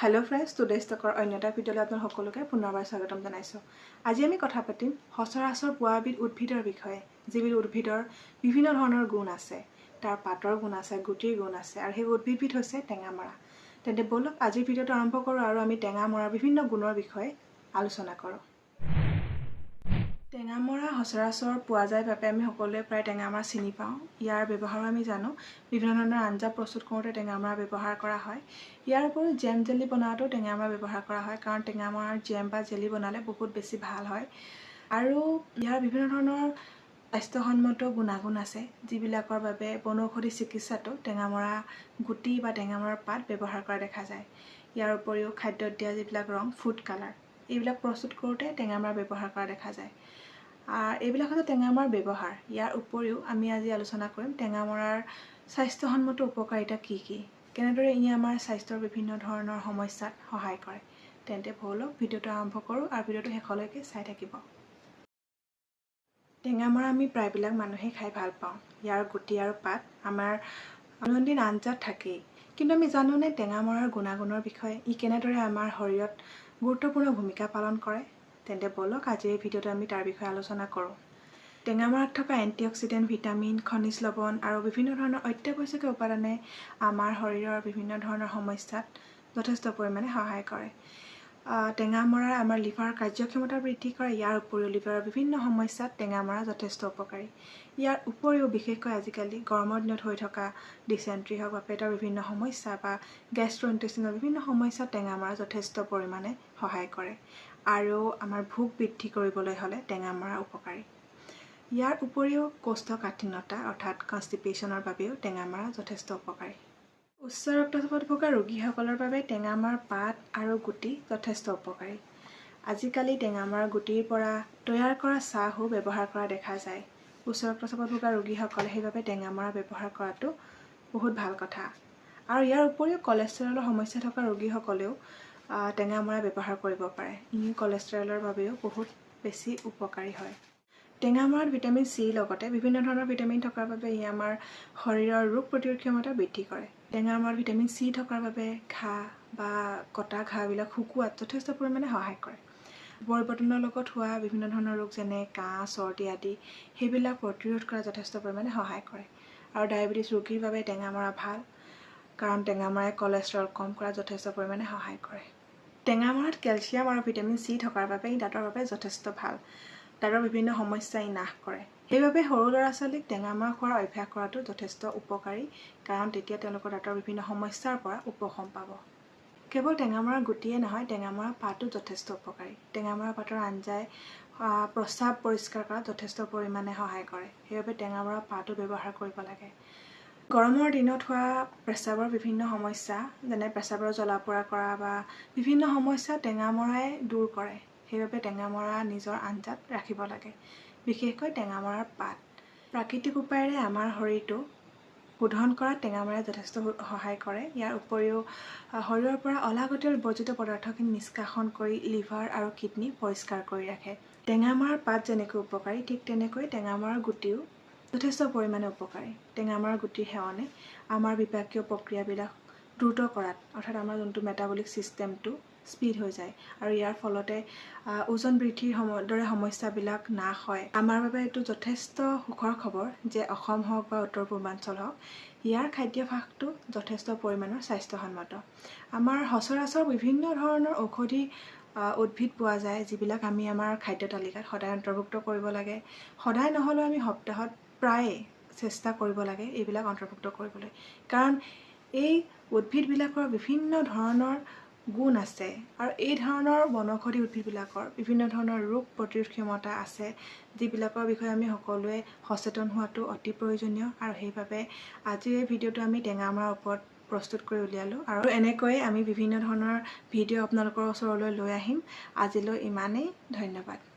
Hello friends, today's sTalkৰ অন্যটা ভিডিঅ'লৈ আপোনালোক সকলোকে পুনৰবাৰ স্বাগতম জনাইছো। আজি আমি কথা পাতিম সচৰাচৰ পোৱাবিধ উদ্ভিদৰ বিষয়ে, যিবিধ উদ্ভিদৰ বিভিন্ন ধৰণৰ গুণ আছে। তাৰ পাতৰ গুণ আছে, গুটিৰ গুণ আছে, আৰু সেই উদ্ভিদবিধ হৈছে টেঙামৰা। তেন্তে বলক আজিৰ ভিডিঅ'টো আৰম্ভ কৰোঁ আৰু আমি টেঙামৰাৰ বিভিন্ন গুণৰ বিষয়ে আলোচনা কৰোঁ। টেঙামৰা সচৰাচৰ পোৱা যায় বাবে আমি সকলোৱে প্ৰায় টেঙামৰা চিনি পাওঁ। ইয়াৰ ব্যৱহাৰো আমি জানো। বিভিন্ন ধৰণৰ আঞ্জা প্ৰস্তুত কৰোঁতে টেঙামৰা ব্যৱহাৰ কৰা হয়। ইয়াৰ উপৰিও জেম জেলি বনাওঁতেও টেঙামৰা ব্যৱহাৰ কৰা হয়, কাৰণ টেঙামৰাৰ জেম বা জেলি বনালে বহুত বেছি ভাল হয়। আৰু ইয়াৰ বিভিন্ন ধৰণৰ স্বাস্থ্যসন্মত গুণাগুণ আছে, যিবিলাকৰ বাবে বনৌষধি চিকিৎসাতো টেঙামৰা গুটি বা টেঙামৰাৰ পাত ব্যৱহাৰ কৰা দেখা যায়। ইয়াৰ উপৰিও খাদ্যত দিয়া যিবিলাক ৰং, ফুড কালাৰ, এইবিলাক প্ৰস্তুত কৰোঁতে টেঙামৰা ব্যৱহাৰ কৰা দেখা যায়। এইবিলাক হৈছে টেঙামৰাৰ ব্যৱহাৰ। ইয়াৰ উপৰিও আমি আজি আলোচনা কৰিম টেঙামৰাৰ স্বাস্থ্যসন্মত উপকাৰিতা কি কি, কেনেদৰে ই আমাৰ স্বাস্থ্যৰ বিভিন্ন ধৰণৰ সমস্যাত সহায় কৰে। তেন্তে বলক ভিডিঅ'টো আৰম্ভ কৰোঁ আৰু ভিডিঅ'টো শেষলৈকে চাই থাকিব। টেঙামৰা আমি প্ৰায়বিলাক মানুহেই খাই ভাল পাওঁ। ইয়াৰ গুটি আৰু পাত আমাৰ দৈনন্দিন আঞ্জাত থাকেই। কিন্তু আমি জানোনে টেঙামৰাৰ গুণাগুণৰ বিষয়ে, ই কেনেদৰে আমাৰ শৰীৰত গুৰুত্বপূৰ্ণ ভূমিকা পালন কৰে? তেন্তে বলক আজিৰ এই ভিডিঅ'টো আমি তাৰ বিষয়ে আলোচনা কৰোঁ। টেঙামৰাত থকা এণ্টিঅক্সিডেণ্ট, ভিটামিন, খনিজ লৱণ আৰু বিভিন্ন ধৰণৰ অত্যাৱশ্যকীয় উপাদানে আমাৰ শৰীৰৰ বিভিন্ন ধৰণৰ সমস্যাত যথেষ্ট পৰিমাণে সহায় কৰে। টেঙামৰাই আমাৰ লিভাৰ কাৰ্যক্ষমতা বৃদ্ধি কৰে। ইয়াৰ উপৰিও লিভাৰৰ বিভিন্ন সমস্যাত টেঙামৰা যথেষ্ট উপকাৰী। ইয়াৰ উপৰিও বিশেষকৈ আজিকালি গৰমৰ দিনত হৈ থকা ডিচেণ্ট্ৰি হওক বা পেটৰ বিভিন্ন সমস্যা বা গেষ্ট্ৰইণ্টেষ্টিনৰ বিভিন্ন সমস্যাত টেঙামৰা যথেষ্ট পৰিমাণে সহায় কৰে। আৰু আমাৰ ভোক বৃদ্ধি কৰিবলৈ হ'লে টেঙামৰা উপকাৰী। ইয়াৰ উপৰিও কোষ্ঠকাঠিন্যতা অৰ্থাৎ কনষ্টিপেশ্যনৰ বাবেও টেঙামৰা যথেষ্ট উপকাৰী। উচ্চ ৰক্তচাপত ভোগা ৰোগীসকলৰ বাবে টেঙামৰাৰ পাত আৰু গুটি যথেষ্ট উপকাৰী। আজিকালি টেঙামৰাৰ গুটিৰ পৰা তৈয়াৰ কৰা চাহো ব্যৱহাৰ কৰা দেখা যায়। উচ্চ ৰক্তচাপত ভোগা ৰোগীসকলে সেইবাবে টেঙামৰা ব্যৱহাৰ কৰাটো বহুত ভাল কথা। আৰু ইয়াৰ উপৰিও কলেষ্ট্ৰলৰ সমস্যা থকা ৰোগীসকলেও টেঙামৰা ব্যৱহাৰ কৰিব পাৰে। ই কলেষ্ট্ৰলৰ বাবেও বহুত বেছি উপকাৰী হয়। টেঙামৰাত ভিটামিন চিৰ লগতে বিভিন্ন ধৰণৰ ভিটামিন থকাৰ বাবে ই আমাৰ শৰীৰৰ ৰোগ প্ৰতিৰোধ ক্ষমতা বৃদ্ধি কৰে। টেঙামৰাত ভিটামিন চি থকাৰ বাবে ঘাঁ বা কটা ঘাঁবিলাক শুকুৱাত যথেষ্ট পৰিমাণে সহায় কৰে। পৰিৱৰ্তনৰ লগত হোৱা বিভিন্ন ধৰণৰ ৰোগ যেনে কাহ, চৰ্দি আদি সেইবিলাক প্ৰতিৰোধ কৰা যথেষ্ট পৰিমাণে সহায় কৰে। আৰু ডায়েবেটিছ ৰোগীৰ বাবে টেঙামৰা ভাল, কাৰণ টেঙামৰাই কলেষ্ট্ৰল কম কৰাত যথেষ্ট পৰিমাণে সহায় কৰে। টেঙামৰাত কেলছিয়াম আৰু ভিটামিন চি থকাৰ বাবে ই দাঁতৰ বাবে যথেষ্ট ভাল। দাঁতৰ বিভিন্ন সমস্যা ই নাশ কৰে। সেইবাবে সৰু ল'ৰা ছোৱালীক টেঙামৰা খোৱাৰ অভ্যাস কৰাটো যথেষ্ট উপকাৰী, কাৰণ তেতিয়া তেওঁলোকৰ দাঁতৰ বিভিন্ন সমস্যাৰ পৰা উপশম পাব। কেৱল টেঙামৰাৰ গুটিয়ে নহয়, টেঙামৰাৰ পাতো যথেষ্ট উপকাৰী। টেঙামৰাৰ পাতৰ আঞ্জাই প্ৰস্ৰাৱ পৰিষ্কাৰ কৰাত যথেষ্ট পৰিমাণে সহায় কৰে। সেইবাবে টেঙামৰাৰ পাতো ব্যৱহাৰ কৰিব লাগে। গৰমৰ দিনত হোৱা প্ৰস্ৰাৱৰ বিভিন্ন সমস্যা যেনে প্ৰস্ৰাৱৰ জ্বলা-পোৰা কৰা বা বিভিন্ন সমস্যা টেঙামৰাই দূৰ কৰে। সেইবাবে টেঙামৰা নিজৰ আঞ্জাত ৰাখিব লাগে, বিশেষকৈ টেঙামৰাৰ পাত। প্ৰাকৃতিক উপায়েৰে আমাৰ শৰীৰটো শোধন কৰাত টেঙামৰাই যথেষ্ট সহায় কৰে। ইয়াৰ উপৰিও শৰীৰৰ পৰা অলাগতিয়াল বৰ্জিত পদাৰ্থখিনি নিষ্কাশন কৰি লিভাৰ আৰু কিডনী পৰিষ্কাৰ কৰি ৰাখে। টেঙামৰাৰ পাত যেনেকৈ উপকাৰী, ঠিক তেনেকৈ টেঙামৰাৰ গুটিও যথেষ্ট পৰিমাণে উপকাৰী। টেঙামৰাৰ গুটিৰ সেৱনে আমাৰ বিপাকীয় প্ৰক্ৰিয়াবিলাক দ্ৰুত কৰাত, অৰ্থাৎ আমাৰ যোনটো মেটাবলিক ছিষ্টেমটো স্পীড হৈ যায়, আৰু ইয়াৰ ফলতে ওজন বৃদ্ধিৰ দৰে সমস্যাবিলাক নাশ হয়। আমাৰ বাবে এইটো যথেষ্ট সুখৰ খবৰ যে অসম হওক বা উত্তৰ পূৰ্বাঞ্চল হওক, ইয়াৰ খাদ্যাভ্যাসটো যথেষ্ট পৰিমাণৰ স্বাস্থ্যসন্মত। আমাৰ সচৰাচৰ বিভিন্ন ধৰণৰ ঔষধি উদ্ভিদ পোৱা যায়, যিবিলাক আমি আমাৰ খাদ্য তালিকাত সদায় অন্তৰ্ভুক্ত কৰিব লাগে। সদায় নহ'লেও আমি সপ্তাহত প্ৰায়ে চেষ্টা কৰিব লাগে এইবিলাক অন্তৰ্ভুক্ত কৰিবলৈ, কাৰণ এই উদ্ভিদবিলাকৰ বিভিন্ন ধৰণৰ গুণ আছে, আৰু এই ধৰণৰ বনৌষধি উদ্ভিদবিলাকৰ বিভিন্ন ধৰণৰ ৰোগ প্ৰতিৰোধ ক্ষমতা আছে, যিবিলাকৰ বিষয়ে আমি সকলোৱে সচেতন হোৱাটো অতি প্ৰয়োজনীয়। আৰু সেইবাবে আজিৰ এই ভিডিঅ'টো আমি টেঙামৰাৰ ওপৰত প্ৰস্তুত কৰি উলিয়ালোঁ, আৰু এনেকৈয়ে আমি বিভিন্ন ধৰণৰ ভিডিঅ' আপোনালোকৰ ওচৰলৈ লৈ আহিম। আজিলৈ ইমানেই, ধন্যবাদ।